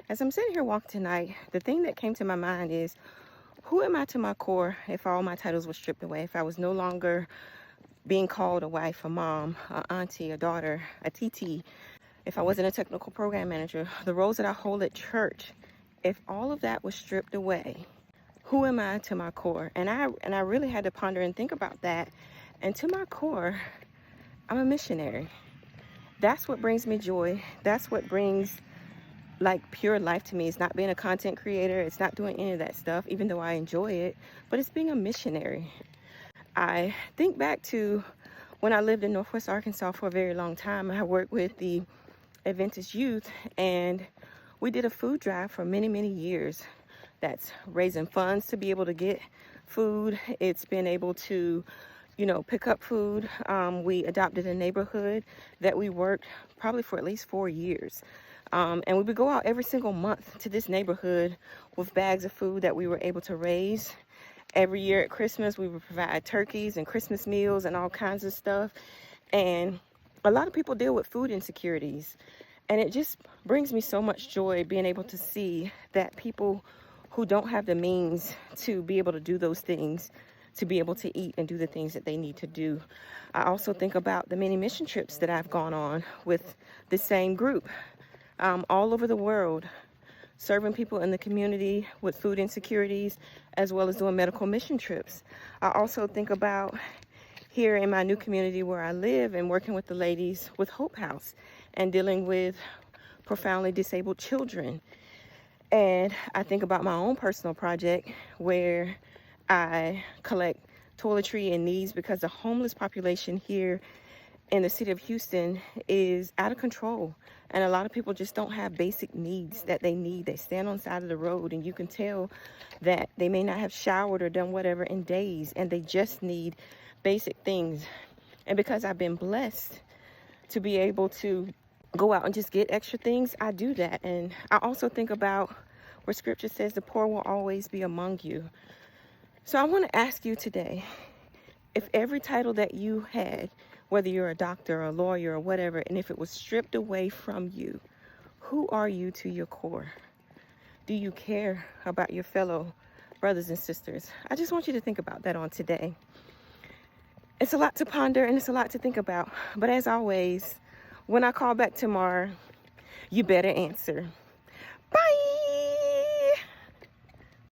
As I'm sitting here walking tonight, the thing that came to my mind is, who am I to my core if all my titles were stripped away? If I was no longer being called a wife, a mom, a auntie, a daughter, a TT, if I wasn't a technical program manager, the roles that I hold at church, if all of that was stripped away, who am I to my core? And I really had to ponder and think about that. And to my core, I'm a missionary. That's what brings me joy. That's what brings like pure life to me. It's not being a content creator. It's not doing any of that stuff, even though I enjoy it, but it's being a missionary. I think back to when I lived in Northwest Arkansas for a very long time. I worked with the Adventist youth, and we did a food drive for many, many years. That's raising funds to be able to get food. It's been able to, pick up food. We adopted a neighborhood that we worked probably for at least 4 years. And we would go out every single month to this neighborhood with bags of food that we were able to raise. Every year at Christmas, we would provide turkeys and Christmas meals and all kinds of stuff. And a lot of people deal with food insecurities. And it just brings me so much joy being able to see that people who don't have the means to be able to do those things, to be able to eat and do the things that they need to do. I also think about the many mission trips that I've gone on with the same group all over the world, serving people in the community with food insecurities, as well as doing medical mission trips. I also think about here in my new community where I live and working with the ladies with Hope House and dealing with profoundly disabled children. And I think about my own personal project where I collect toiletry and needs because the homeless population here in the city of Houston is out of control. And a lot of people just don't have basic needs that they need. They stand on the side of the road and you can tell that they may not have showered or done whatever in days, and they just need basic things. And because I've been blessed to be able to go out and just get extra things, I do that. And I also think about where scripture says the poor will always be among you. So I want to ask you today, if every title that you had, whether you're a doctor or a lawyer or whatever, and if it was stripped away from you, who are you to your core? Do you care about your fellow brothers and sisters? I just want you to think about that on today. It's a lot to ponder and it's a lot to think about. But as always, when I call back tomorrow, you better answer. Bye.